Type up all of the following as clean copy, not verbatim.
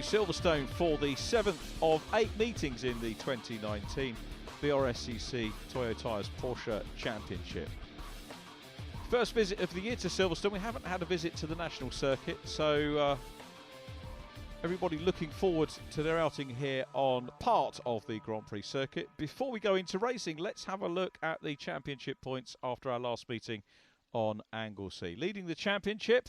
Silverstone for the 7th of 8 meetings in the 2019 BRSCC Toyo Tyres Porsche Championship. First visit of the year to Silverstone. We haven't had a visit to the national circuit, so everybody looking forward to their outing here on part of the Grand Prix circuit. Before we go into racing, let's have a look at the championship points after our last meeting on Anglesey. Leading the championship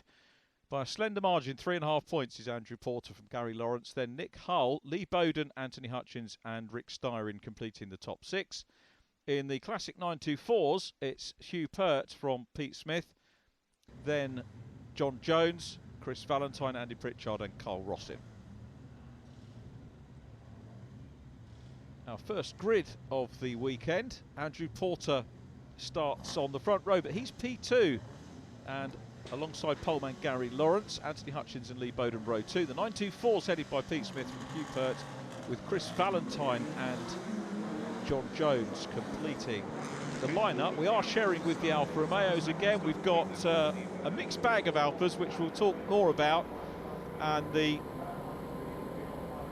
by a slender margin, 3.5 points, is Andrew Porter from Gary Lawrence. Then Nick Hull, Lee Bowden, Anthony Hutchins and Rick Styron completing the top 6. In the Classic 924s, it's Hugh Pert from Pete Smith. Then John Jones, Chris Valentine, Andy Pritchard and Carl Rossin. Our first grid of the weekend. Andrew Porter starts on the front row, but he's P2. And alongside poleman Gary Lawrence, Anthony Hutchins and Lee Bowden row 2. The 924's headed by Pete Smith from Hugh Pert, with Chris Valentine and John Jones completing the lineup. We are sharing with the Alfa Romeos again. We've got a mixed bag of Alfas, which we'll talk more about. And the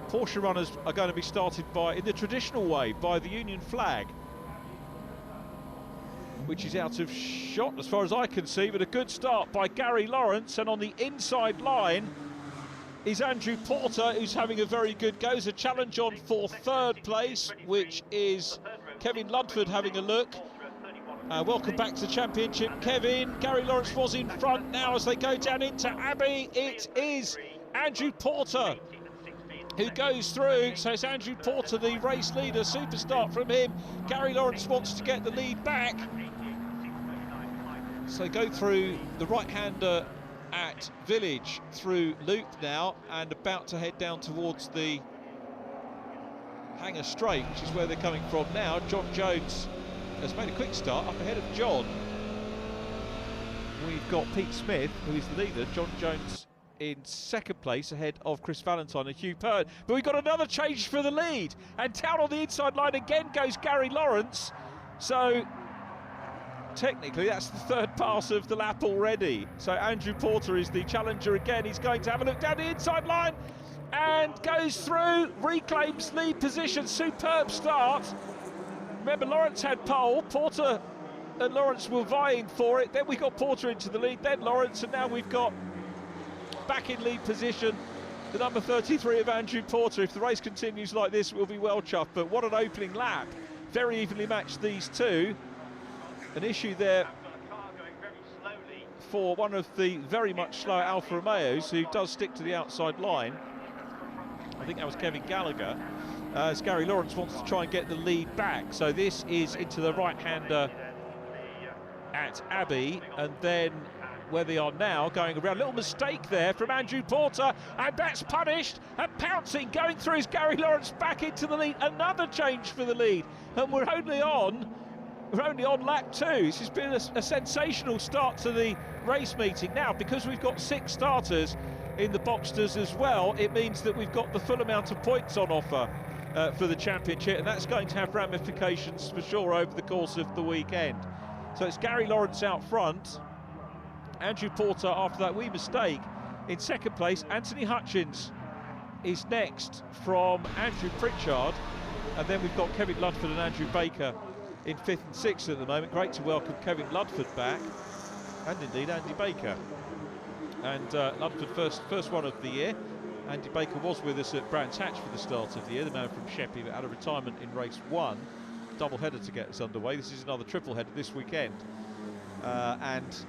Porsche runners are going to be started by, in the traditional way, by the Union flag, which is out of shot as far as I can see, but a good start by Gary Lawrence. And on the inside line is Andrew Porter, who's having a very good go. There's a challenge on for third place, which is Kevin Ludford having a look. Welcome back to the championship, Kevin. Gary Lawrence was in front. Now as they go down into Abbey, it is Andrew Porter who goes through. So it's Andrew Porter, the race leader. Super start from him. Gary Lawrence wants to get the lead back. So go through the right-hander at Village through Loop now, and about to head down towards the Hangar Straight, which is where they're coming from now. John Jones has made a quick start up ahead of John. We've got Pete Smith, who is the leader. John Jones in second place ahead of Chris Valentine and Hugh Pert. But we've got another change for the lead, and down on the inside line again goes Gary Lawrence. So technically that's the third pass of the lap already. So Andrew Porter is the challenger again. He's going to have a look down the inside line and goes through, reclaims lead position. Superb start. Remember, Lawrence had pole. Porter and Lawrence were vying for it. Then we got Porter into the lead, then Lawrence, and now we've got back in lead position the number 33 of Andrew Porter. If the race continues like this, we'll be well chuffed. But what an opening lap. Very evenly matched, these two. An issue there for one of the very much slower Alfa Romeos, who does stick to the outside line. I think that was Kevin Gallagher, as Gary Lawrence wants to try and get the lead back. So this is into the right-hander at Abbey, and then where they are now, going around. Little mistake there from Andrew Porter, and that's punished. And pouncing, going through is Gary Lawrence back into the lead. Another change for the lead, and we're only on lap 2. This has been a sensational start to the race meeting. Now, because we've got 6 starters in the Boxsters as well, it means that we've got the full amount of points on offer for the championship, and that's going to have ramifications for sure over the course of the weekend. So it's Gary Lawrence out front. Andrew Porter, after that wee mistake, in second place. Anthony Hutchins is next from Andrew Pritchard, and then we've got Kevin Ludford and Andrew Baker in 5th and 6th at the moment. Great to welcome Kevin Ludford back, and indeed Andy Baker. And Ludford first one of the year. Andy Baker was with us at Brands Hatch for the start of the year, the man from Sheppey, out of retirement in race 1. Double header to get us underway. This is another triple header this weekend, and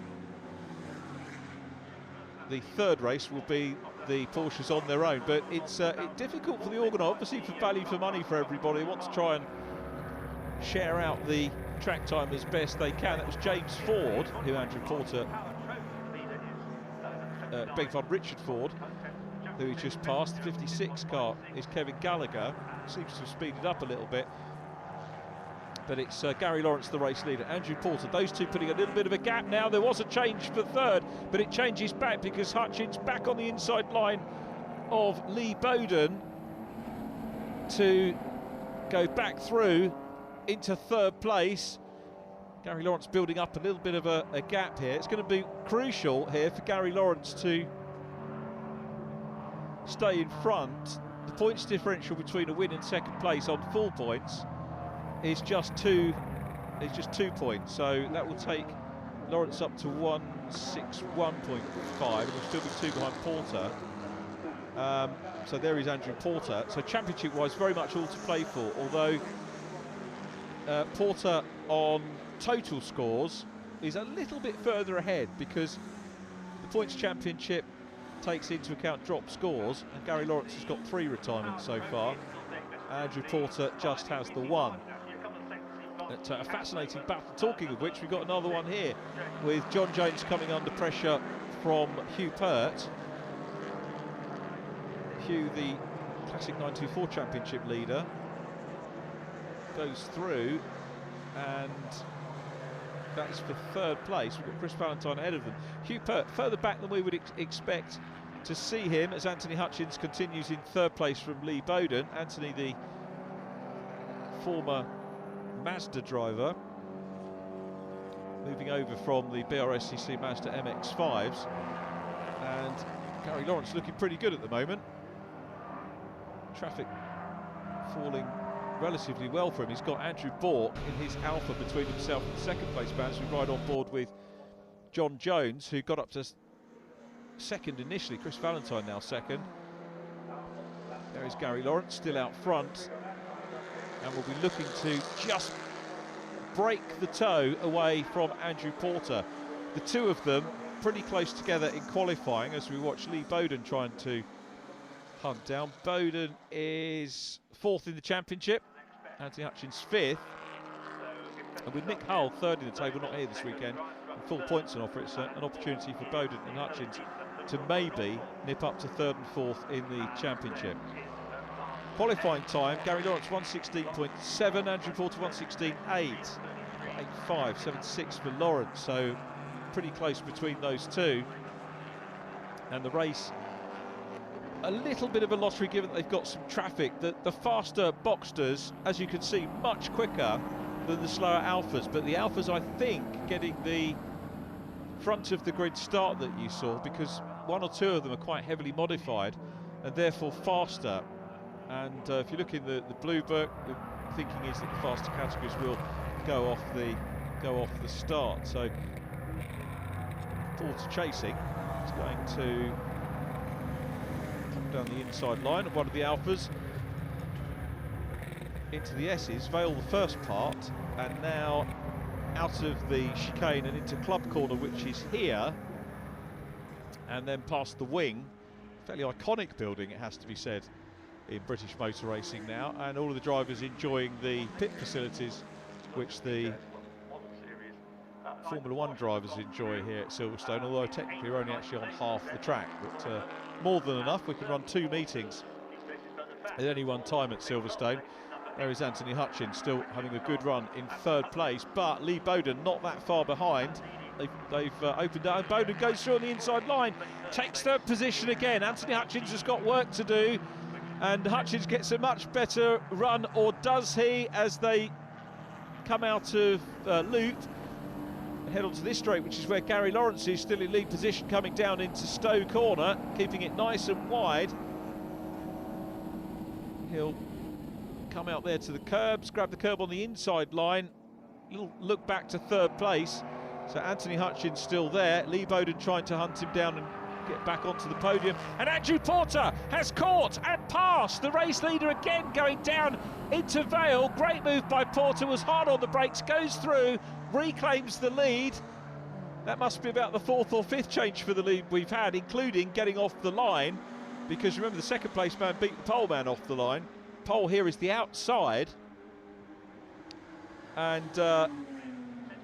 the third race will be the Porsches on their own. But it's difficult for the organiser, obviously for value for money for everybody. They want to try and share out the track time as best they can. That was James Ford, who Andrew Porter, beg pardon, Richard Ford, who he just passed. The 56 car is Kevin Gallagher. Seems to have speeded up a little bit. But it's Gary Lawrence, the race leader, Andrew Porter. Those two putting a little bit of a gap now. There was a change for third, but it changes back because Hutchins back on the inside line of Lee Bowden to go back through into third place. Gary Lawrence building up a little bit of a gap here. It's going to be crucial here for Gary Lawrence to stay in front, the points differential between a win and second place on full points is just 2 points. So that will take Lawrence up to 161.5, and will still be 2 behind Porter. So there is Andrew Porter. So championship-wise, very much all to play for, although Porter on total scores is a little bit further ahead, because the points championship takes into account drop scores, and Gary Lawrence has got 3 retirements so far. Andrew Porter just has the 1. It's a fascinating battle. Talking of which, we've got another one here with John Jones coming under pressure from Hugh Pert. Hugh, the Classic 924 Championship leader, goes through, and that's for 3rd place. We've got Chris Valentine ahead of them. Hugh Pert further back than we would expect to see him, as Anthony Hutchins continues in 3rd place from Lee Bowden. Anthony, the former Mazda driver, moving over from the BRSCC Mazda MX-5s, and Gary Lawrence looking pretty good at the moment. Traffic falling relatively well for him. He's got Andrew Bork in his Alpha between himself and the 2nd place man, as we ride on board with John Jones, who got up to 2nd initially. Chris Valentine now 2nd. There is Gary Lawrence still out front, and we'll be looking to just break the toe away from Andrew Porter. The two of them pretty close together in qualifying, as we watch Lee Bowden trying to hunt down. Bowden is 4th in the championship, Anthony Hutchins 5th, and with Nick Hull 3rd in the table, not here this weekend, and full points on offer, it's an opportunity for Bowden and Hutchins to maybe nip up to 3rd and 4th in the championship. Qualifying time, Gary Lawrence 116.7, Andrew Porter 116.8, 8.5, 7.6 for Lawrence, so pretty close between those two. And the race, a little bit of a lottery given that they've got some traffic. The faster Boxsters, as you can see, much quicker than the slower Alphas, but the Alphas, I think, getting the front of the grid start that you saw, because 1 or 2 of them are quite heavily modified and therefore faster. And if you look in the blue book, the thinking is that the faster categories will go off the start. So Porter chasing, is going to come down the inside line of one of the Alphas into the S's, veil the first part, and now out of the chicane and into club corner, which is here, and then past the wing. Fairly iconic building, it has to be said, in British motor racing now, and all of the drivers enjoying the pit facilities which the Formula 1 drivers enjoy here at Silverstone, although technically we're only actually on half the track, but more than enough. We can run 2 meetings at any one time at Silverstone. There is Anthony Hutchins still having a good run in 3rd place, but Lee Bowden not that far behind. They've opened out, and Bowden goes through on the inside line, takes 3rd position again. Anthony Hutchins has got work to do, and Hutchins gets a much better run, or does he, as they come out of Loot, head onto this straight, which is where Gary Lawrence is still in lead position, coming down into Stowe corner, keeping it nice and wide. He'll come out there to the curbs, grab the curb on the inside line, little look back to 3rd place. So Anthony Hutchins still there, Lee Bowden trying to hunt him down and get back onto the podium, and Andrew Porter has caught and passed the race leader again, going down into Vale. Great move by Porter, was hard on the brakes, goes through, reclaims the lead. That must be about the 4th or 5th change for the lead we've had, including getting off the line, because remember, the 2nd place man beat the pole man off the line. Pole here is the outside, and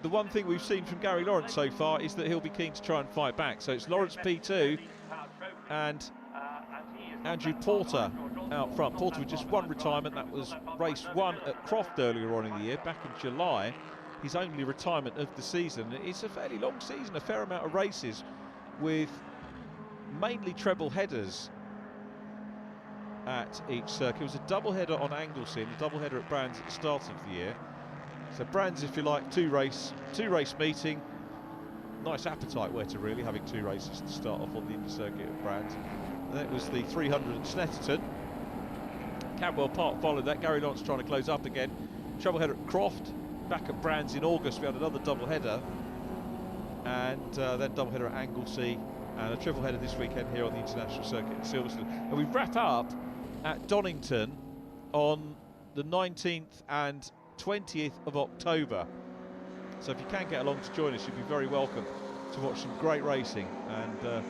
the one thing we've seen from Gary Lawrence so far is that he'll be keen to try and fight back. So it's Lawrence P2 and Andrew Porter out front. Porter with just 1 retirement. That was race 1 at Croft earlier on in the year, back in July. His only retirement of the season. It's a fairly long season, a fair amount of races, with mainly treble headers at each circuit. It was a double header on Anglesey, a double header at Brands at the start of the year. So Brands, if you like, two race meeting. Nice appetite where to really having 2 races to start off on the Indy circuit at Brands. That was the 300 at Snetterton. Cadwell Park followed that. Gary Lawrence trying to close up again. Treble header at Croft. Back at Brands in August, we had another double header. And then double header at Anglesey. And a triple header this weekend here on the international circuit in Silverstone. And we wrap up at Donington on the 19th and 20th of October. So if you can get along to join us, you'd be very welcome to watch some great racing. And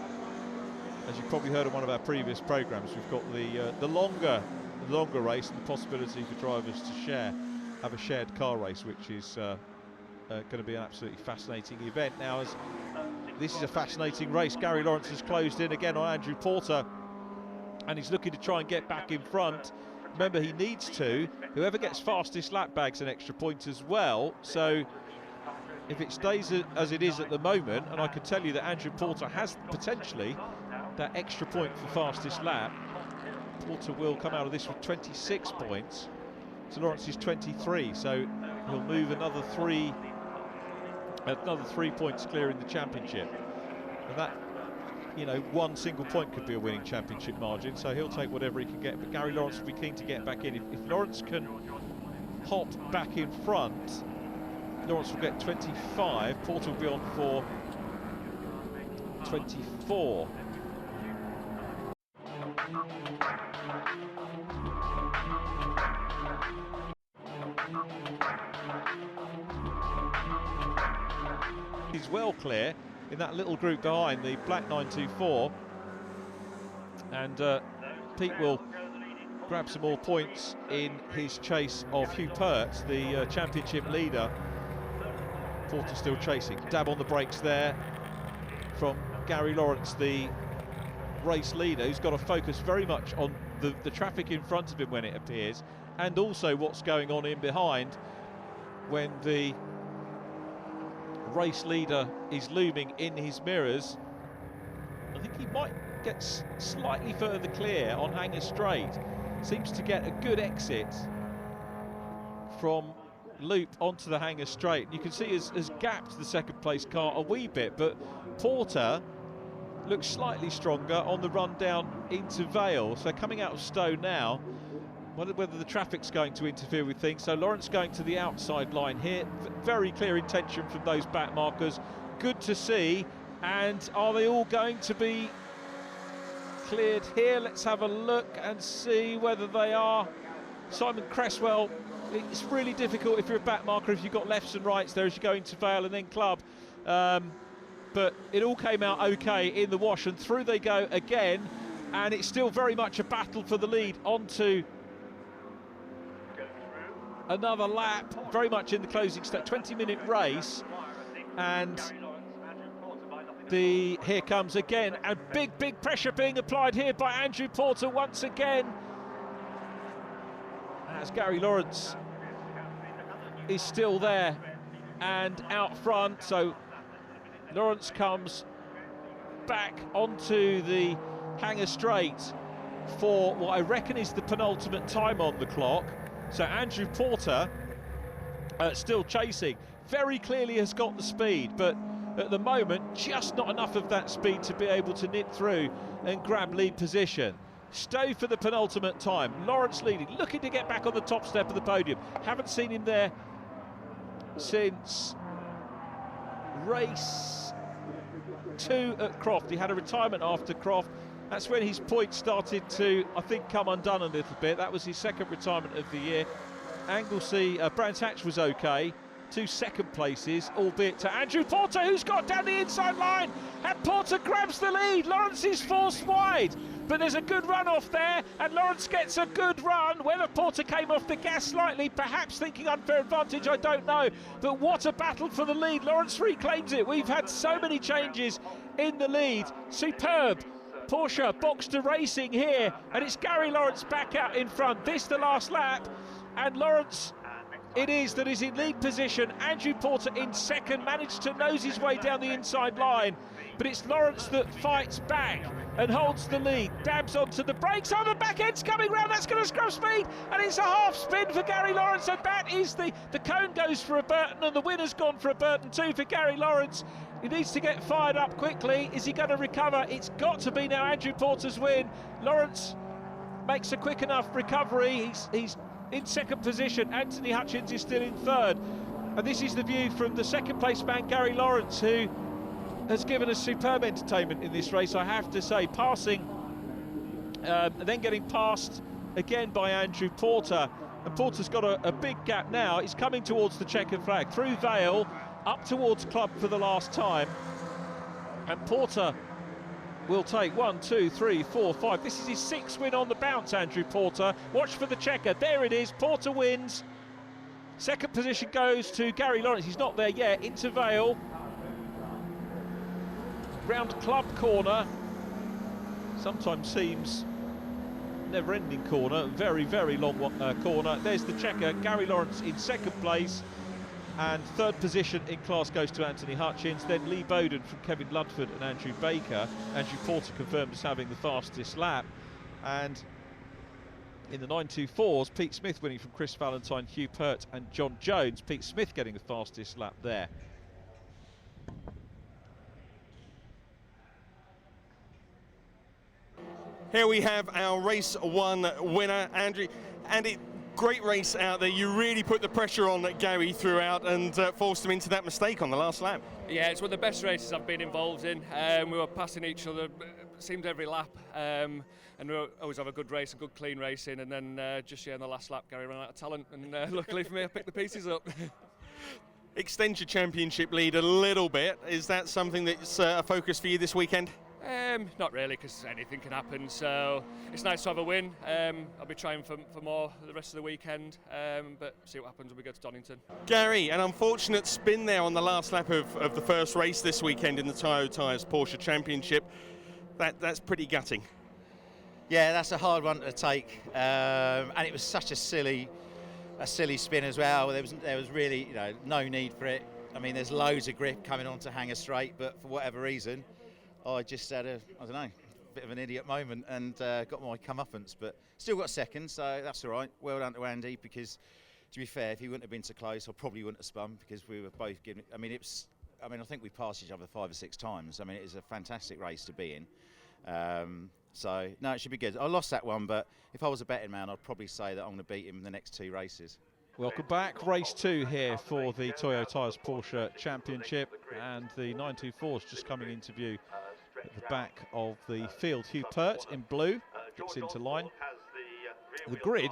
as you've probably heard on one of our previous programmes, we've got the longer race and the possibility for drivers to have a shared car race, which is going to be an absolutely fascinating event. Now, as this is a fascinating race, Gary Lawrence has closed in again on Andrew Porter, and he's looking to try and get back in front. Remember, he needs to. Whoever gets fastest lap bags an extra point as well. So if it stays as it is at the moment, and I can tell you that Andrew Porter has potentially that extra point for fastest lap, Porter will come out of this with 26 points. So Lawrence is 23, so he'll move another three points clear in the championship. And that, you know, one single point could be a winning championship margin, so he'll take whatever he can get. But Gary Lawrence will be keen to get back in. If Lawrence can hop back in front, Lawrence will get 25, Porter will be on for 24. He's well clear in that little group behind the black 924, and Pete will grab some more points in his chase of Hugh Pert, the championship leader. Porter still chasing. Dab on the brakes there from Gary Lawrence, the race leader, who's got to focus very much on the traffic in front of him when it appears, and also what's going on in behind when the race leader is looming in his mirrors. I think he might get slightly further clear on Hanger Straight. Seems to get a good exit from loop onto the Hanger Straight. You can see has gapped the second place car a wee bit, but Porter looks slightly stronger on the run down into Vale. So coming out of Stowe now, whether the traffic's going to interfere with things. So Lawrence going to the outside line here. Very clear intention from those back markers. Good to see. And are they all going to be cleared here? Let's have a look and see whether they are. Simon Cresswell, it's really difficult if you're a back marker, if you've got lefts and rights there as you go into Vale and then Club. But it all came out okay in the wash, and through they go again. And it's still very much a battle for the lead onto another lap, very much in the closing step, 20-minute race, and here comes again, and big pressure being applied here by Andrew Porter once again, as Gary Lawrence is still there and out front. So Lawrence comes back onto the Hanger Straight for what I reckon is the penultimate time on the clock. So Andrew Porter still chasing, very clearly has got the speed, but at the moment just not enough of that speed to be able to nip through and grab lead position. Stowe for the penultimate time, Lawrence leading, looking to get back on the top step of the podium. Haven't seen him there since race 2 at Croft. He had a retirement after Croft. That's when his points started to, I think, come undone a little bit. That was his second retirement of the year. Anglesey, Brands Hatch was okay. 2 second places, albeit to Andrew Porter, who's got down the inside line. And Porter grabs the lead. Lawrence is forced wide. But there's a good run off there, and Lawrence gets a good run. Whether Porter came off the gas slightly, perhaps thinking unfair advantage, I don't know. But what a battle for the lead. Lawrence reclaims it. We've had so many changes in the lead. Superb. Porsche box to racing here, and it's Gary Lawrence back out in front. This the last lap, and Lawrence it is that is in lead position. Andrew Porter in second, managed to nose his way down the inside line, but it's Lawrence that fights back and holds the lead, dabs onto the brakes. Oh, the back end's coming round, that's going to scrub speed, and it's a half spin for Gary Lawrence, and that is the cone goes for a Burton, and the winner's gone for a Burton too for Gary Lawrence. He needs to get fired up quickly. Is he going to recover? It's got to be now Andrew Porter's win. Lawrence makes a quick enough recovery. He's in second position. Anthony Hutchins is still in third. And this is the view from the second place man, Gary Lawrence, who has given us superb entertainment in this race, I have to say, passing and then getting passed again by Andrew Porter. And Porter's got a big gap now. He's coming towards the checkered flag, through Vale, up towards Club for the last time. And Porter will take 1, 2, 3, 4, 5. This is his 6th win on the bounce, Andrew Porter. Watch for the checker. There it is. Porter wins. Second position goes to Gary Lawrence. He's not there yet. Into Vale. Round Club corner. Sometimes seems never-ending corner. Very, very long corner. There's the checker. Gary Lawrence in second place. And third position in class goes to Anthony Hutchins, then Lee Bowden from Kevin Ludford and Andrew Baker. Andrew Porter confirmed as having the fastest lap. And in the 924s, Pete Smith winning from Chris Valentine, Hugh Pert and John Jones. Pete Smith getting the fastest lap there. Here we have our race 1 winner, Andrew. Andy, great race out there. You really put the pressure on Gary throughout and forced him into that mistake on the last lap. Yeah, it's one of the best races I've been involved in. We were passing each other, it seemed every lap, and we always have a good race, a good clean racing, and then just in the last lap, Gary ran out of talent, and luckily for me, I picked the pieces up. Extend your championship lead a little bit. Is that something that's a focus for you this weekend? Not really, because anything can happen, so it's nice to have a win. I'll be trying for more the rest of the weekend, but see what happens when we go to Donington. Gary, an unfortunate spin there on the last lap of the first race this weekend in the Toyo Tyres Porsche Championship. That's pretty gutting. Yeah, that's a hard one to take, and it was such a silly spin as well. There was really no need for it. I mean, there's loads of grip coming onto Hanger Straight, but for whatever reason, I just had a bit of an idiot moment and got my comeuppance, but still got second, so that's all right. Well done to Andy, because to be fair, if he wouldn't have been so close, I probably wouldn't have spun, because we were both giving. I think we passed each other 5 or 6 times. I mean, it was a fantastic race to be in. So no, it should be good. I lost that one, but if I was a betting man, I'd probably say that I'm going to beat him in the next 2 races. Welcome back. Race 2 here for the Toyo Tyres Porsche Championship, and the 924's just coming into view at the back of the field. Hugh Pert in blue gets into line. The grid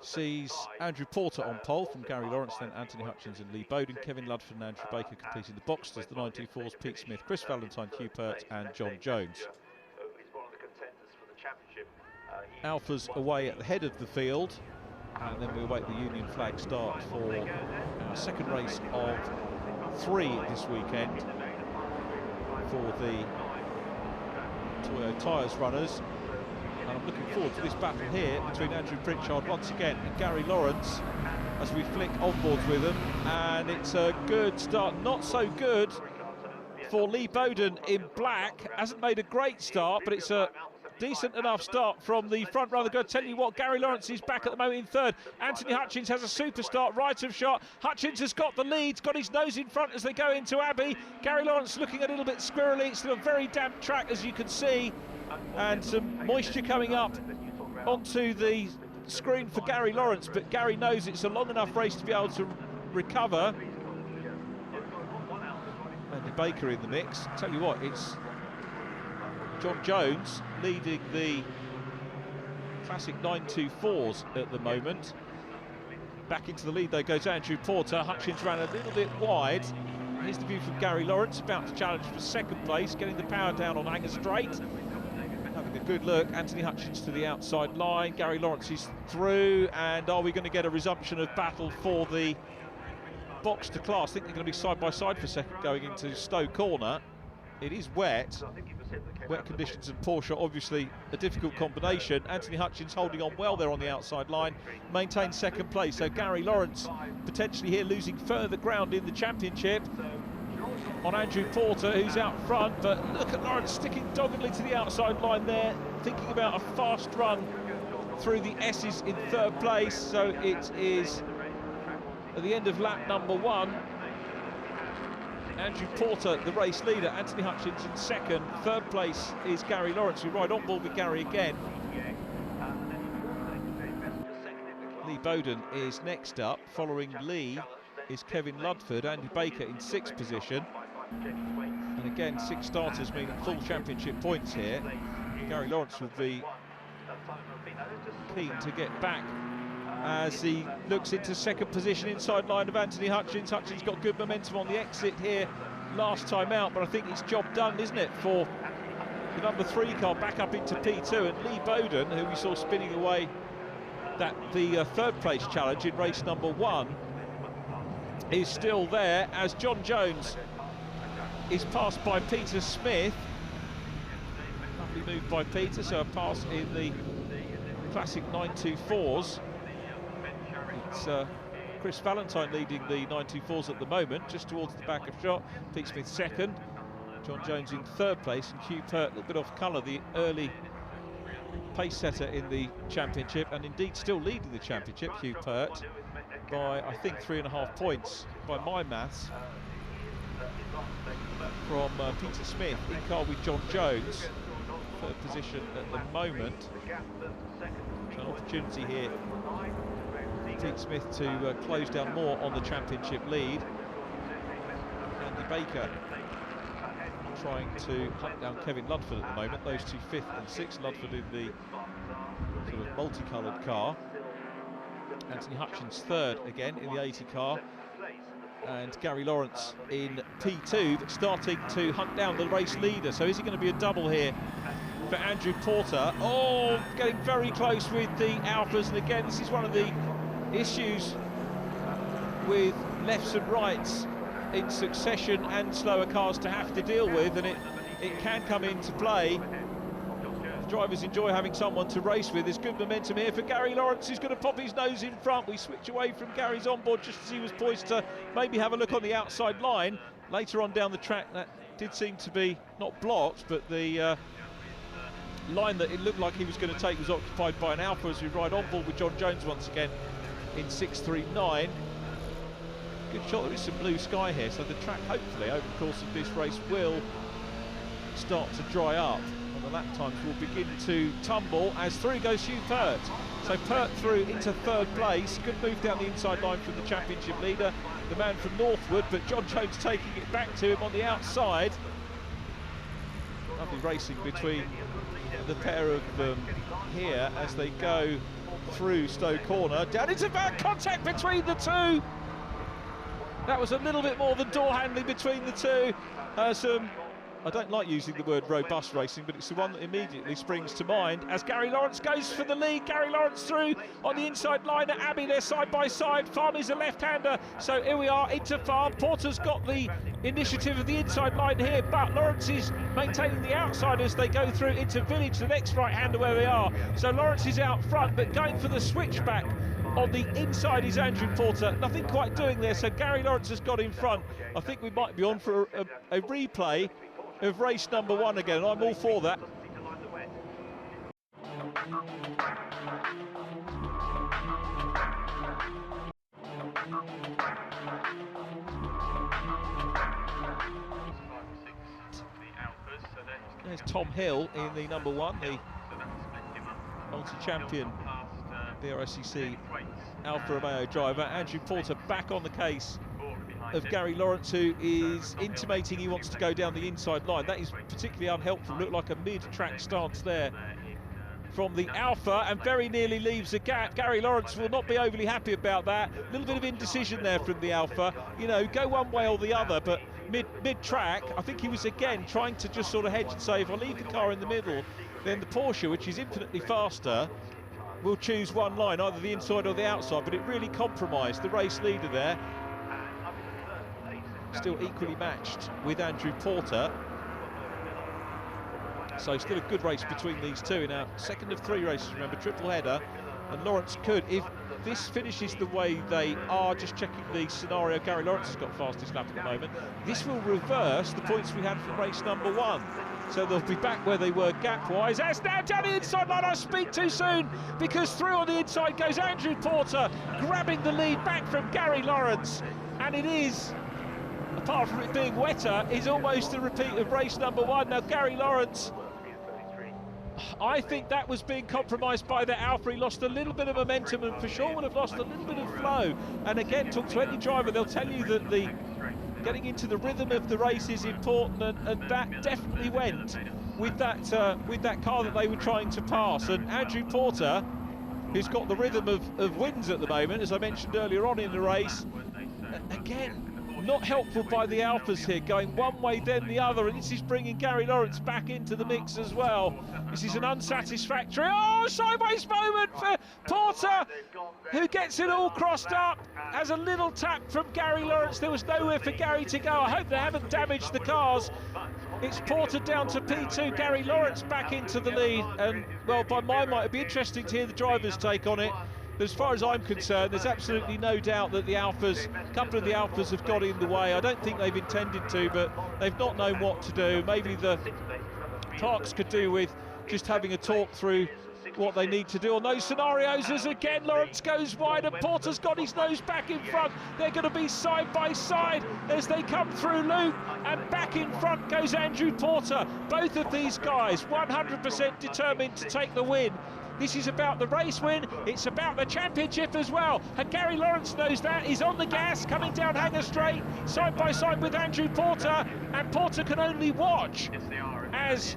sees Andrew Porter on pole from Gary Lawrence, then Anthony Hutchins and Lee Bowden, Kevin Ludford and Andrew Baker completing the boxers. The 924's Pete Smith, Chris Valentine, Hugh Pert and John Jones. Alpha's away at the head of the field, and then we await the Union flag start for our second race of 3 this weekend for the Toyo Tyres runners. And I'm looking forward to this battle here between Andrew Pritchard once again and Gary Lawrence as we flick onboards with them. And it's a good start, not so good for Lee Bowden in black. Hasn't made a great start, but it's a decent enough start from the front runner. Going to tell you what, Gary Lawrence is back at the moment in third. Anthony Hutchins has a super start, right of shot. Hutchins has got the lead, got his nose in front as they go into Abbey. Gary Lawrence looking a little bit squirrely. It's still a very damp track, as you can see, and some moisture coming up onto the screen for Gary Lawrence, but Gary knows it's a long enough race to be able to recover. Andy Baker in the mix. Tell you what, it's John Jones leading the classic 924s at the moment. Back into the lead though goes Andrew Porter. Hutchins ran a little bit wide. Here's the view from Gary Lawrence, about to challenge for second place, getting the power down on Hanger Straight. Having a good look, Anthony Hutchins to the outside line. Gary Lawrence is through, and are we going to get a resumption of battle for the box to class? I think they're going to be side by side for a second going into Stowe Corner. it is wet. Wet conditions and Porsche obviously a difficult combination. Anthony Hutchins holding on well there on the outside line, maintains second place. So Gary Lawrence potentially here losing further ground in the championship on Andrew Porter, who's out front. But look at Lawrence sticking doggedly to the outside line there, thinking about a fast run through the S's in third place. So it is at the end of lap number 1. Andrew Porter, the race leader, Anthony Hutchins in second. Third place is Gary Lawrence, who ride on board with Gary again. Lee Bowden is next up. Following Lee is Kevin Ludford. Andy Baker in 6th position. And again, 6 starters meaning full championship points here. Gary Lawrence will be keen to get back as he looks into second position inside line of Anthony Hutchins. Hutchins got good momentum on the exit here last time out, but I think it's job done, isn't it, for the number 3 car back up into P2. And Lee Bowden, who we saw spinning away the third place challenge in race number 1, is still there as John Jones is passed by Peter Smith. Lovely move by Peter, so a pass in the classic 924s. It's Chris Valentine leading the 924s at the moment, just towards the back of shot. Pete Smith second, John Jones in third place, and Hugh Pert a little bit off colour, the early pace setter in the championship, and indeed still leading the championship, Hugh Pert, by I think 3.5 points by my maths from Peter Smith in car with John Jones, third position at the moment. An opportunity here, Pete Smith to close down more on the championship lead. Andy Baker trying to hunt down Kevin Ludford at the moment. Those two 5th and 6th, Ludford in the sort of multicoloured car. Anthony Hutchins 3rd again in the 80 car. And Gary Lawrence in P2, but starting to hunt down the race leader. So is it going to be a double here for Andrew Porter? Oh, getting very close with the Alphas, and again this is one of the issues with lefts and rights in succession and slower cars to have to deal with, and it can come into play. Drivers enjoy having someone to race with. There's good momentum here for Gary Lawrence, who's going to pop his nose in front. We switch away from Gary's onboard just as he was poised to maybe have a look on the outside line. Later on down the track, that did seem to be not blocked, but the line that it looked like he was going to take was occupied by an Alpha as we ride on board with John Jones once again in 6.39. Good shot, there is some blue sky here, so the track hopefully over the course of this race will start to dry up, and the lap times will begin to tumble as through goes Hugh Pert. So Pert through into third place. Good move down the inside line from the championship leader, the man from Northwood, but John Jones taking it back to him on the outside. Lovely racing between the pair of them here as they go through Stowe Corner. Down into bad contact between the two. That was a little bit more than door handling between the two. I don't like using the word robust racing, but it's the one that immediately springs to mind as Gary Lawrence goes for the lead. Gary Lawrence through on the inside line at Abbey, they're side by side. Farm is a left-hander, so here we are into Farm. Porter's got the initiative of the inside line here, but Lawrence is maintaining the outside as they go through into Village, the next right-hander where they are. So Lawrence is out front, but going for the switchback on the inside is Andrew Porter. Nothing quite doing there, so Gary Lawrence has got in front. I think we might be on for a replay of race number 1 again, and I'm all for that. There's Tom Hill in the number 1, the multi-champion BRSCC Alfa Romeo driver. Andrew Porter back on the case of Gary Lawrence, who is intimating he wants to go down the inside line. That is particularly unhelpful. Looked like a mid-track stance there from the Alfa, and very nearly leaves a gap. Gary Lawrence will not be overly happy about that. A little bit of indecision there from the Alfa. You know, go one way or the other, but mid-track, I think he was again trying to just sort of hedge and say, if I leave the car in the middle, then the Porsche, which is infinitely faster, will choose one line, either the inside or the outside, but it really compromised the race leader there. Still equally matched with Andrew Porter. So still a good race between these two in our second of 3 races, remember, triple header. And Lawrence could, if this finishes the way they are, just checking the scenario, Gary Lawrence has got fastest lap at the moment, this will reverse the points we had from race number 1. So they'll be back where they were gap-wise. That's now down the inside line. I speak too soon, because through on the inside goes Andrew Porter, grabbing the lead back from Gary Lawrence. And it is, apart from it being wetter, is almost a repeat of race number 1. Now Gary Lawrence, I think that was being compromised by the Alfa. He lost a little bit of momentum and for sure would have lost a little bit of flow. And again, talk to any driver, they'll tell you that the getting into the rhythm of the race is important, and that definitely went with that car that they were trying to pass. And Andrew Porter, who's got the rhythm of wins at the moment, as I mentioned earlier on in the race, again, not helpful by the Alphas here, going one way then the other, and this is bringing Gary Lawrence back into the mix as well. This is an unsatisfactory, sideways moment for Porter, who gets it all crossed up, has a little tap from Gary Lawrence. There was nowhere for Gary to go. I hope they haven't damaged the cars. It's Porter down to P2, Gary Lawrence back into the lead, and well, by my mind, it'd be interesting to hear the driver's take on it. But as far as I'm concerned, there's absolutely no doubt that the Alphas, a couple of the Alphas have got in the way. I don't think they've intended to, but they've not known what to do. Maybe the Clarks could do with just having a talk through what they need to do on those scenarios, as again Lawrence goes wide and Porter's got his nose back in front. They're going to be side by side as they come through loop, and back in front goes Andrew Porter. Both of these guys 100% determined to take the win. This is about the race win, it's about the championship as well, and Gary Lawrence knows that. He's on the gas, coming down Hanger Straight, side by side with Andrew Porter, and Porter can only watch as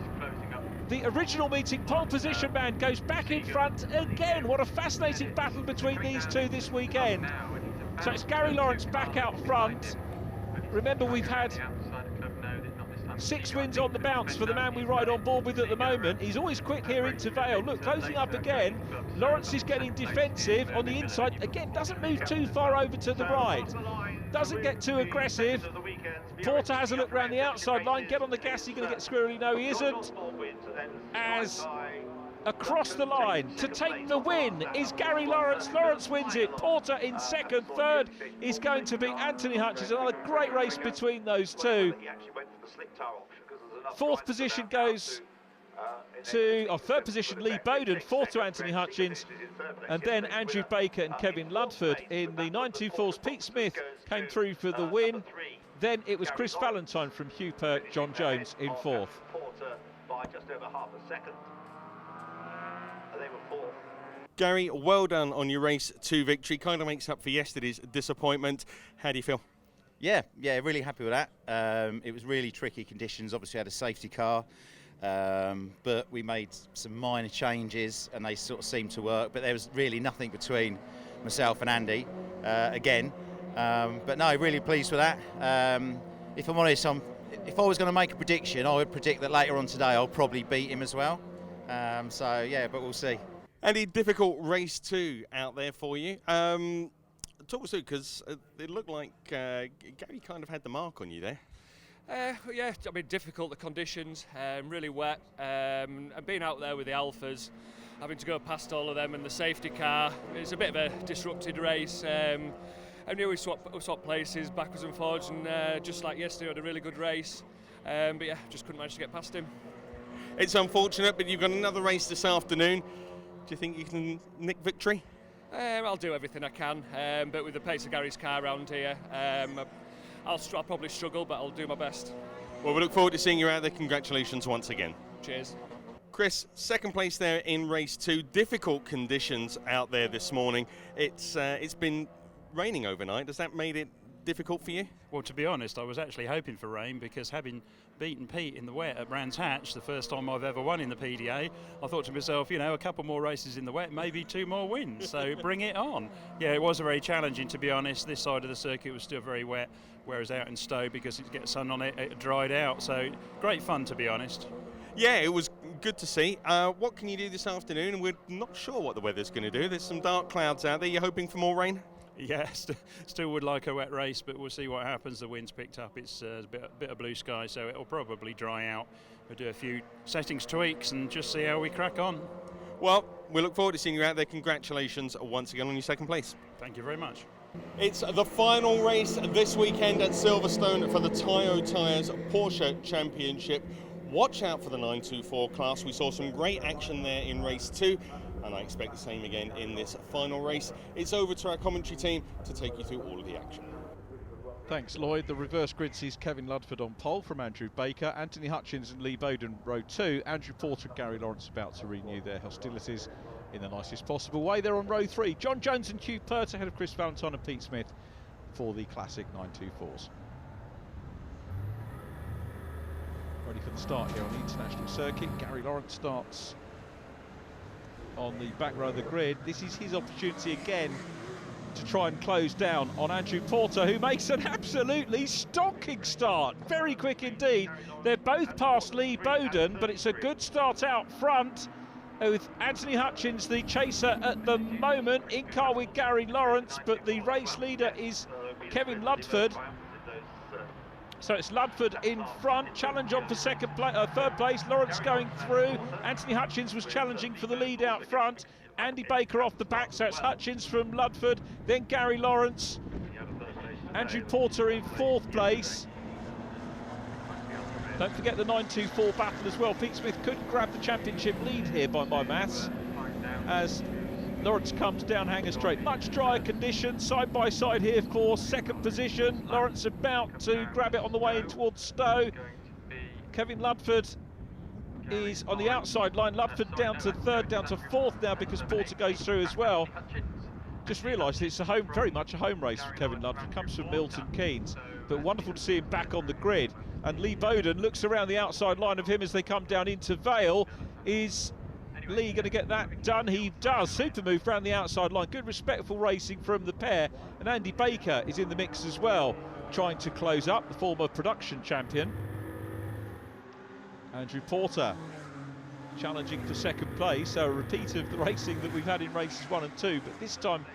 the original meeting pole position man goes back in front again. What a fascinating battle between these two this weekend. So it's Gary Lawrence back out front. Remember, we've had 6 wins on the bounce for the man we ride on board with at the moment. He's always quick here into Vale. Look, closing up again. Lawrence is getting defensive on the inside. Again, doesn't move too far over to the right. Doesn't get too aggressive. Porter has a look around the outside line. Get on the gas, you're going to get squirrely. No, he isn't. As across the line to take the win is Gary Lawrence. Lawrence wins it. Porter in second. Third is going to be Anthony Hutchins. Another great race between those two. Fourth position goes to, third position Lee Bowden, fourth to Anthony Hutchins, and then Andrew Baker and Kevin Ludford in the 924s. Pete Smith came through for the win. Then it was Chris Valentine from Hugh Perk, John Jones in fourth. Gary, well done on your race 2 victory. Kind of makes up for yesterday's disappointment. How do you feel? Yeah, really happy with that. It was really tricky conditions. Obviously, had a safety car, but we made some minor changes and they sort of seemed to work. But there was really nothing between myself and Andy again. But no, really pleased with that. If I'm honest, if I was going to make a prediction, I would predict that later on today I'll probably beat him as well. So yeah, but we'll see. Andy, difficult race 2 out there for you. Talk us through, because it looked like Gary kind of had the mark on you there. Yeah, I mean, difficult, the conditions, really wet, and being out there with the Alphas, having to go past all of them and the safety car, it's a bit of a disrupted race. I knew we swapped places backwards and forwards, and just like yesterday, we had a really good race, but yeah, just couldn't manage to get past him. It's unfortunate, but you've got another race this afternoon. Do you think you can nick victory? I'll do everything I can, but with the pace of Gary's car around here, I'll probably struggle, but I'll do my best. Well, we look forward to seeing you out there. Congratulations once again. Cheers. Chris, second place there in race 2. Difficult conditions out there this morning. It's been raining overnight. Has that made it difficult for you? Well, to be honest, I was actually hoping for rain, because having beaten Pete in the wet at Brands Hatch, the first time I've ever won in the PDA, I thought to myself, a couple more races in the wet, maybe 2 more wins, so bring it on. Yeah, it was very challenging, to be honest. This side of the circuit was still very wet, whereas out in Stowe, because it gets sun on it, it dried out, so great fun, to be honest. Yeah, it was good to see. What can you do this afternoon? We're not sure what the weather's going to do. There's some dark clouds out there. You're hoping for more rain? Yeah, still would like a wet race, but we'll see what happens. The wind's picked up. It's a bit of blue sky, so it'll probably dry out. We'll do a few settings tweaks and just see how we crack on. Well, we look forward to seeing you out there. Congratulations once again on your second place. Thank you very much. It's the final race this weekend at Silverstone for the Toyo Tyres Porsche Championship. Watch out for the 924 class. We saw some great action there in race 2, and I expect the same again in this final race. It's over to our commentary team to take you through all of the action. Thanks, Lloyd. The reverse grid sees Kevin Ludford on pole from Andrew Baker, Anthony Hutchins and Lee Bowden row 2, Andrew Porter and Gary Lawrence about to renew their hostilities in the nicest possible way. They're on row 3. John Jones and Hugh Pert ahead of Chris Valentine and Pete Smith for the classic 924s. Ready for the start here on the international circuit. Gary Lawrence starts on the back row of the grid. This is his opportunity again to try and close down on Andrew Porter, who makes an absolutely stonking start. Very quick indeed. They're both past Lee Bowden, but it's a good start out front with Anthony Hutchins, the chaser at the moment, in car with Gary Lawrence, but the race leader is Kevin Ludford. So it's Ludford in front, challenge on for third place, Lawrence going through. Anthony Hutchins was challenging for the lead out front. Andy Baker off the back, so it's Hutchins from Ludford, then Gary Lawrence. Andrew Porter in 4th place. Don't forget the 924 battle as well. Pete Smith could grab the championship lead here by my maths, as Lawrence comes down Hanger Straight. Much drier conditions, side by side here for 2nd position. Lawrence about to grab it on the way in towards Stowe. Kevin Ludford is on the outside line. Ludford down to 3rd, down to 4th now because Porter goes through as well. Just realised it's very much a home race for Kevin Ludford. Comes from Milton Keynes, but wonderful to see him back on the grid. And Lee Bowden looks around the outside line of him as they come down into Vale. Is Lee going to get that done? He does. Super move around the outside line. Good respectful racing from the pair. And Andy Baker is in the mix as well, trying to close up, the former production champion. Andrew Porter challenging for 2nd place, so a repeat of the racing that we've had in races 1 and 2, but this time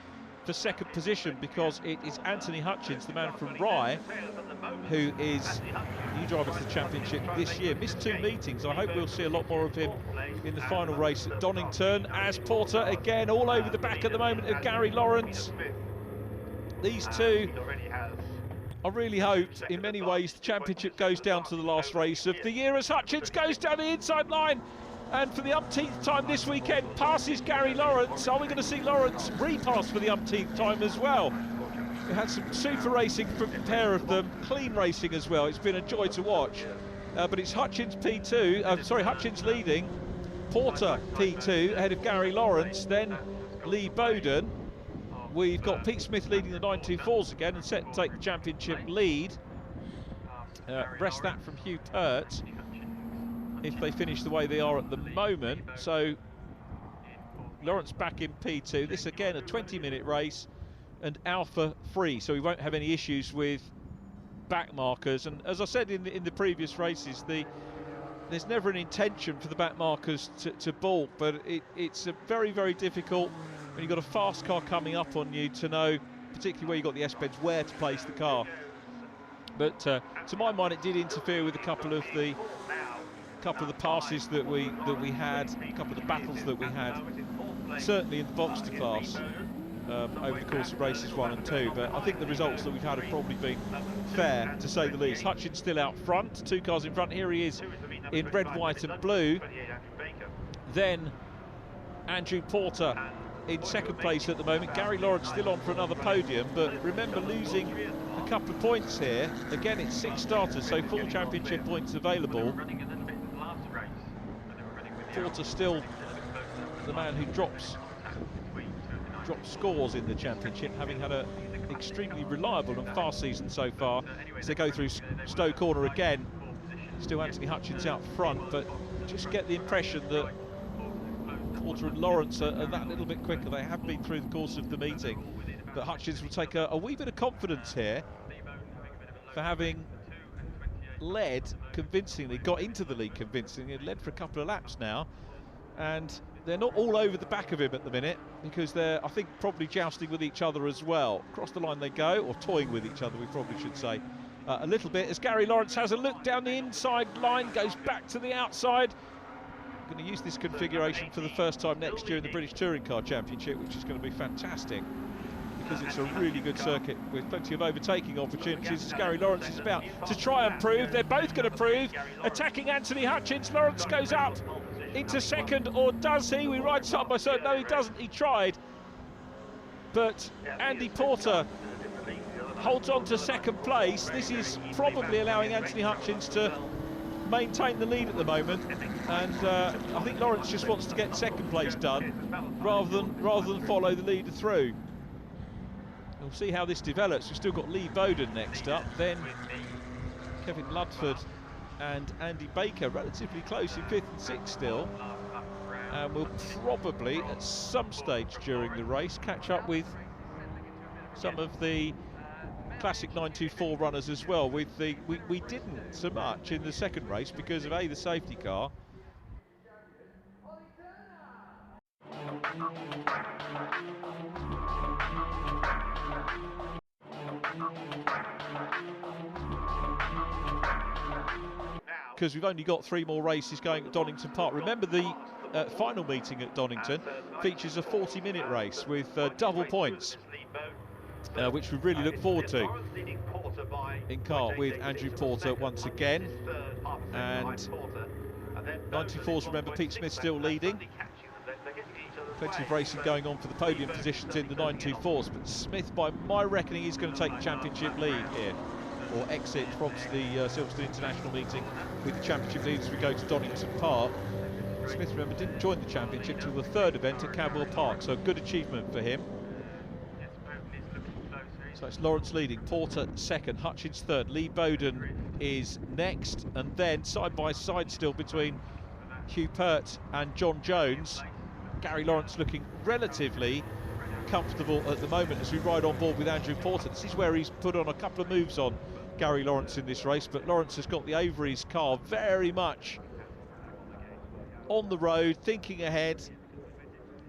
for 2nd position because it is Anthony Hutchins, the man from Rye, who is new driver for the championship this year. Missed 2 meetings. I hope we'll see a lot more of him in the final race at Donington, as Porter again all over the back at the moment of Gary Lawrence. These two, I really hope in many ways the championship goes down to the last race of the year as Hutchins goes down the inside line and for the umpteenth time this weekend passes Gary Lawrence. Are we going to see Lawrence repass for the umpteenth time as well? We had some super racing from a pair of them, clean racing as well. It's been a joy to watch. But it's Hutchins Hutchins leading, Porter P2 ahead of Gary Lawrence, then Lee Bowden. We've got Pete Smith leading the 924s again and set to take the championship lead. Rest that from Hugh Pert if they finish the way they are at the moment. So Lawrence back in P2. This again a 20-minute race and Alpha free, so we won't have any issues with back markers. And as I said in the previous races, there's never an intention for the back markers to balk, but it's a very, very difficult when you've got a fast car coming up on you to know, particularly where you've got the S-beds, where to place the car. But to my mind, it did interfere with a couple of the passes that we had, a couple of the battles that we had, certainly in the Boxster class over the course of races 1 and 2. But I think the results that we've had have probably been fair, to say the least. Hutchins still out front, 2 cars in front. Here he is in red, white and blue. Then Andrew Porter in 2nd place at the moment. Gary Lawrence still on for another podium, but remember losing a couple of points here. Again, it's 6 starters, so full championship points available. Porter still the man who drops scores in the championship, having had an extremely reliable and fast season so far. As they go through Stowe Corner again, still Anthony Hutchins out front, but just get the impression that Porter and Lawrence are that little bit quicker. They have been through the course of the meeting, but Hutchins will take a wee bit of confidence here for having led convincingly, got into the lead convincingly, led for a couple of laps now, and they're not all over the back of him at the minute, because they're, I think, probably jousting with each other as well. Across the line they go, or toying with each other, we probably should say, a little bit, as Gary Lawrence has a look down the inside line, goes back to the outside. Going to use this configuration for the first time next year in the British Touring Car Championship, which is going to be fantastic, because it's a really good circuit with plenty of overtaking opportunities, as Gary Lawrence is about to try and prove. They're both going to prove. Attacking Anthony Hutchins. Lawrence goes up into second, or does he? We ride side by side. No, he doesn't. He tried. But Andy Porter holds on to second place. This is probably allowing Anthony Hutchins to maintain the lead at the moment, and I think Lawrence just wants to get second place done rather than follow the leader through. We'll see how this develops. We've still got Lee Bowden next up, then Kevin Ludford and Andy Baker relatively close in 5th and 6th still, and we'll probably at some stage during the race catch up with some of the classic 924 runners as well. With the we didn't so much in the second race because of the safety car. Because we've only got 3 more races going at Donington Park. Remember, the final meeting at Donington features a 40-minute race with double points, which we really look forward to in car with Andrew Porter once again. And 94s, remember, Pete Smith still leading. Plenty of racing going on for the podium positions in the 924s, but Smith, by my reckoning, is going to take the championship lead here, or exit from the Silverstone International meeting with the championship lead as we go to Donington Park. Smith, remember, didn't join the championship till the 3rd event at Cadwell Park, so a good achievement for him. So it's Lawrence leading, Porter 2nd, Hutchins 3rd, Lee Bowden is next, and then side by side still between Hugh Pert and John Jones. Gary Lawrence looking relatively comfortable at the moment as we ride on board with Andrew Porter. This is where he's put on a couple of moves on Gary Lawrence in this race, but Lawrence has got the Avery's car very much on the road, thinking ahead,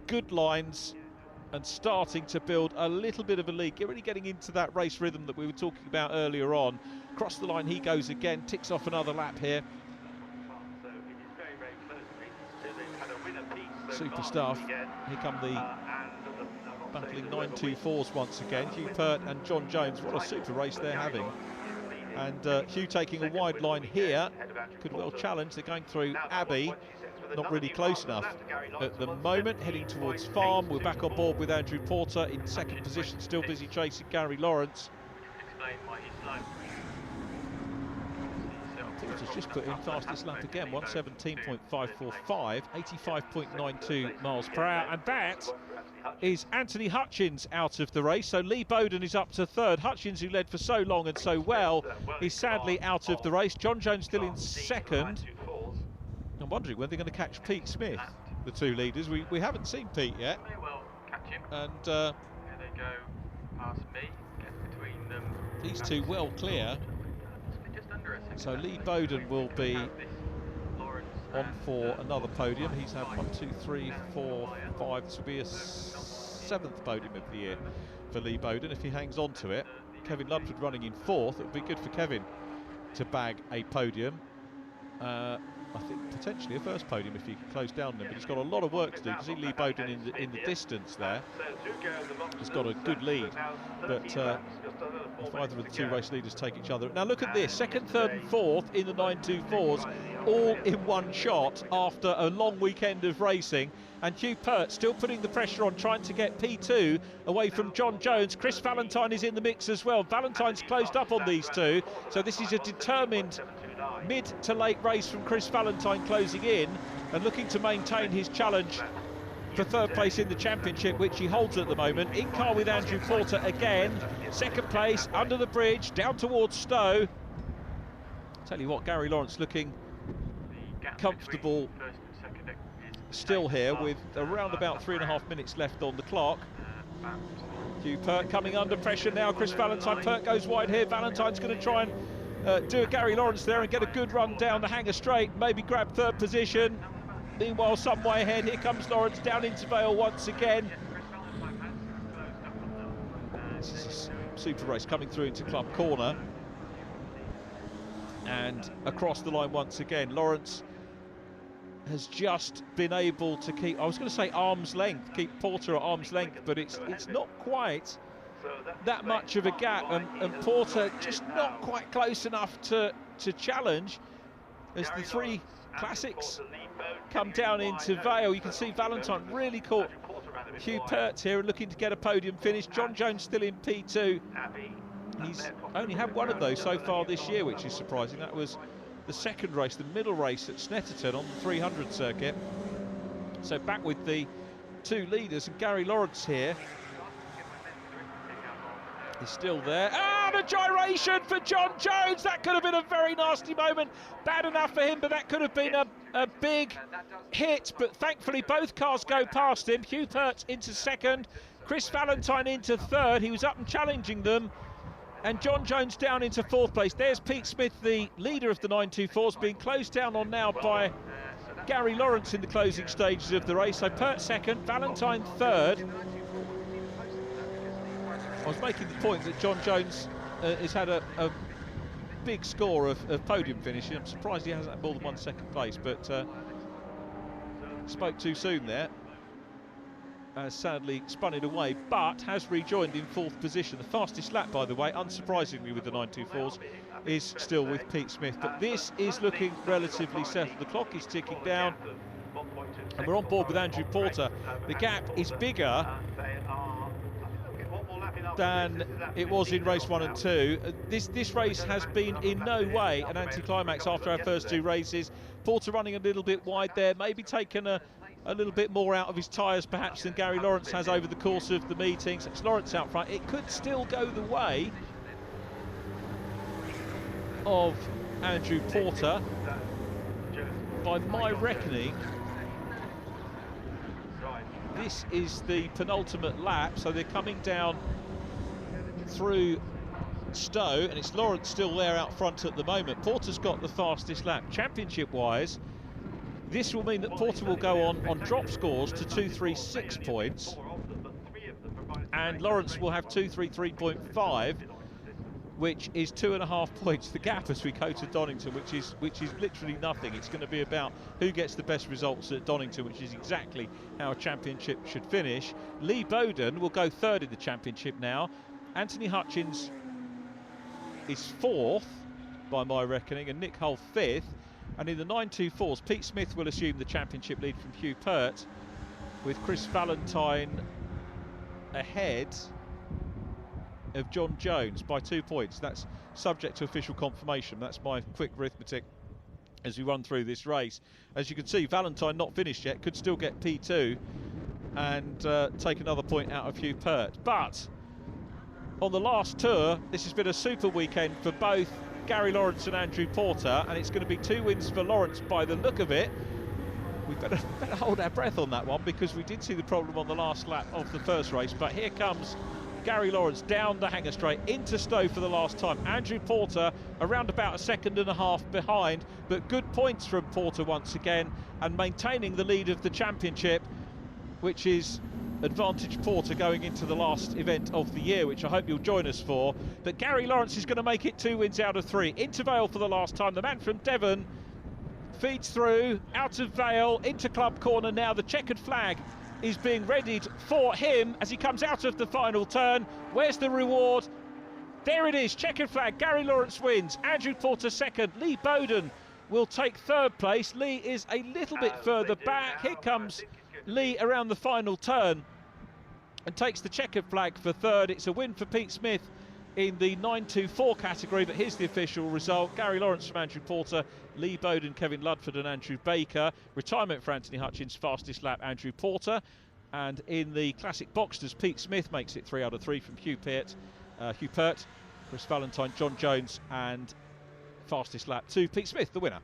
good lines, and starting to build a little bit of a lead, really getting into that race rhythm that we were talking about earlier on. Across the line he goes again, ticks off another lap here. Super stuff. Here come the battling 924s once again, Hugh Pert and John Jones. What a super race they're having. And Hugh taking a wide line here, could well challenge. They're going through Abbey, not really close enough at the moment, heading towards Farm. We're back on board with Andrew Porter in 2nd position, still busy chasing Gary Lawrence. Porter's just put in fastest lap again, 1:17.545, 85.92 miles per hour, and that is Anthony Hutchins out of the race. So Lee Bowden is up to 3rd. Hutchins, who led for so long and so well, is sadly out of the race. John Jones still in 2nd. I'm wondering when they're going to catch Pete Smith, the 2 leaders. We haven't seen Pete yet. And here they go past me, get between them. These 2 well clear. So Lee Bowden will be on for another podium. He's had 1, 2, 3, 4, 5. This will be a 7th podium of the year for Lee Bowden if he hangs on to it. Kevin Ludford running in 4th. It would be good for Kevin to bag a podium. I think potentially a first podium if he can close down them, but he's got a lot of work to do. You can see Lee Bowden in the distance there. He's got a good lead, but if either of the 2 race leaders take each other. Now look at this, 2nd, 3rd and 4th in the 924s, all in one shot after a long weekend of racing. And Hugh Pert still putting the pressure on, trying to get P2 away from John Jones. Chris Valentine is in the mix as well. Valentine's closed up on these 2, so this is a determined mid to late race from Chris Valentine closing in and looking to maintain his challenge for 3rd place in the championship, which he holds at the moment. In car with Andrew Porter again, 2nd place under the bridge down towards Stowe. Tell you what, Gary Lawrence looking comfortable still here with around about 3.5 minutes left on the clock. Hugh Pert coming under pressure now. Chris Valentine, Pert goes wide here. Valentine's going to try and do a Gary Lawrence there and get a good run down the hanger straight, maybe grab 3rd position. Meanwhile, some way ahead, here comes Lawrence down into Vale once again. This is a super race coming through into Club Corner. And across the line once again, Lawrence has just been able to keep, I was going to say arm's length, keep Porter at arm's length, but it's not quite that much of a gap, and Porter just not quite close enough to challenge as the three classics come down into Vale. You can see Valentine really caught Hugh Pert here and looking to get a podium finish. John Jones still in P2. He's only had one of those so far this year, which is surprising. That was the second race, the middle race at Snetterton on the 300 circuit. So back with the two leaders, and Gary Lawrence here is still there. Ah, the gyration for John Jones. That could have been a very nasty moment. Bad enough for him, but that could have been a big hit. But thankfully, both cars go past him. Hugh Pert into second, Chris Valentine into third. He was up and challenging them. And John Jones down into fourth place. There's Pete Smith, the leader of the 924s, being closed down on now by Gary Lawrence in the closing stages of the race. So Pert second, Valentine third. I was making the point that John Jones has had a big score of podium finishing. I'm surprised he hasn't had more than one second place, but spoke too soon there. Sadly spun it away, but has rejoined in fourth position. The fastest lap, by the way, unsurprisingly with the 924s, is still with Pete Smith. But this is looking relatively settled. The clock is ticking down, and we're on board with Andrew Porter. The gap is bigger than it was in race 1 and 2. This race has been in no way an anticlimax after our first two races. Porter running a little bit wide there, maybe taken a little bit more out of his tyres perhaps than Gary Lawrence has over the course of the meetings. It's Lawrence out front. It could still go the way of Andrew Porter. By my reckoning, this is the penultimate lap, so they're coming down through Stowe, and it's Lawrence still there out front at the moment. Porter's got the fastest lap. Championship-wise, this will mean that Porter will go on drop scores to 236 points, and Lawrence will have 233.5, which is 2.5 points the gap as we go to Donington, which is literally nothing. It's going to be about who gets the best results at Donington, which is exactly how a championship should finish. Lee Bowden will go third in the championship now. Anthony Hutchins is fourth by my reckoning, and Nick Hull fifth. And in the 924s, Pete Smith will assume the championship lead from Hugh Pert, with Chris Valentine ahead of John Jones by 2 points. That's subject to official confirmation. That's my quick arithmetic as we run through this race. As you can see, Valentine not finished yet, could still get P2 and take another point out of Hugh Pert. But on the last tour, this has been a super weekend for both Gary Lawrence and Andrew Porter, and it's going to be 2 wins for Lawrence by the look of it. We better hold our breath on that one, because we did see the problem on the last lap of the first race. But here comes Gary Lawrence down the hanger straight into Stowe for the last time. Andrew Porter around about a second and a half behind, but good points from Porter once again, and maintaining the lead of the championship, which is advantage Porter going into the last event of the year, which I hope you'll join us for. But Gary Lawrence is going to make it 2 wins out of 3. Into Vale for the last time. The man from Devon feeds through, out of Vale, into Club Corner now. The checkered flag is being readied for him as he comes out of the final turn. Where's the reward? There it is, checkered flag. Gary Lawrence wins. Andrew Porter second. Lee Bowden will take third place. Lee is a little bit further back. Here comes Lee around the final turn and takes the checkered flag for third. It's a win for Pete Smith in the 924 category, but here's the official result. Gary Lawrence from Andrew Porter, Lee Bowden, Kevin Ludford and Andrew Baker. Retirement for Anthony Hutchins, fastest lap Andrew Porter. And in the classic Boxsters, Pete Smith makes it 3 out of 3 from Hugh Pert, Chris Valentine, John Jones, and fastest lap to Pete Smith, the winner.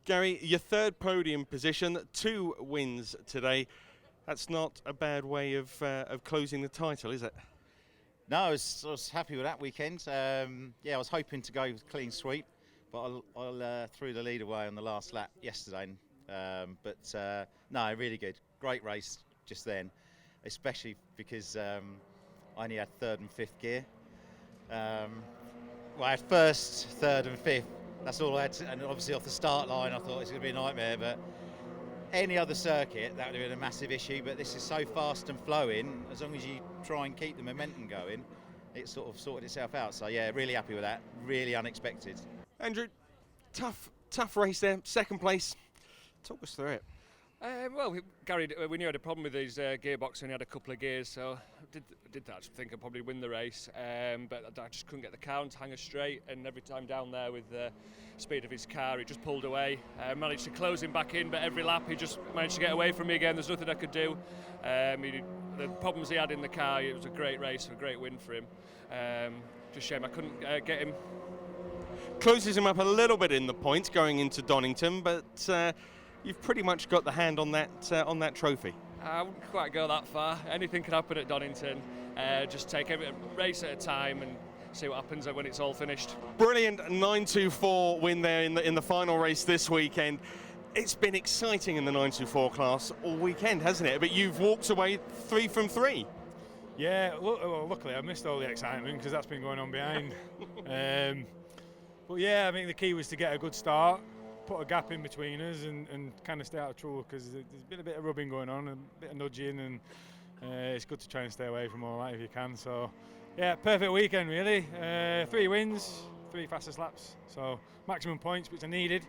Gary, your third podium position, 2 wins today. That's not a bad way of closing the title, is it? No, I was happy with that weekend. Yeah, I was hoping to go with clean sweep, but I threw the lead away on the last lap yesterday. No, really good. Great race just then, especially because I only had third and fifth gear. Well, I had first, third and fifth. That's all I had to, and obviously off the start line I thought it was going to be a nightmare, but any other circuit that would have been a massive issue, but this is so fast and flowing, as long as you try and keep the momentum going, it sort of sorted itself out. So yeah, really happy with that, really unexpected. Andrew, tough race there, second place. Talk us through it. Well, Gary, we knew he had a problem with his gearbox and he had a couple of gears, so I did that. I think I'd probably win the race, but I just couldn't get the car to hang her straight, and every time down there with the speed of his car, it just pulled away. Managed to close him back in, but every lap he just managed to get away from me again. There's nothing I could do. The problems he had in the car, it was a great race, a great win for him. Just shame I couldn't get him. Closes him up a little bit in the points going into Donington, but you've pretty much got the hand on that trophy. I wouldn't quite go that far. Anything can happen at Donington. Just take every race at a time and see what happens when it's all finished. Brilliant 924 win there in the final race this weekend. It's been exciting in the 924 class all weekend, hasn't it? But you've walked away 3 from 3. Yeah, well, luckily I missed all the excitement because that's been going on behind. But yeah, I think the key was to get a good start, put a gap in between us and kind of stay out of trouble, because there's been a bit of rubbing going on, a bit of nudging, and it's good to try and stay away from all that if you can. So yeah, perfect weekend really. 3 wins, 3 fastest laps, so maximum points which I needed,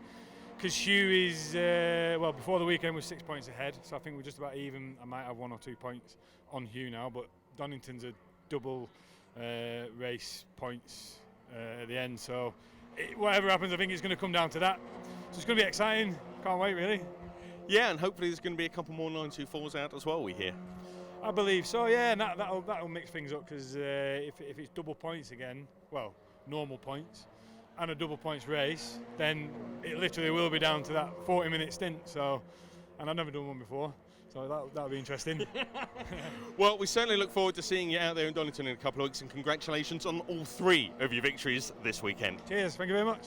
because Hugh is, well, before the weekend was 6 points ahead, so I think we're just about even. I might have 1 or 2 points on Hugh now, but Donington's a double race points at the end, so whatever happens, I think it's going to come down to that. So it's going to be exciting. Can't wait, really. Yeah, and hopefully there's going to be a couple more 924s out as well, we hear. I believe so, yeah, and that'll mix things up, because if it's double points again, well, normal points, and a double points race, then it literally will be down to that 40-minute stint. So, and I've never done one before, so that'll be interesting. Well, we certainly look forward to seeing you out there in Donington in a couple of weeks, and congratulations on all 3 of your victories this weekend. Cheers, thank you very much.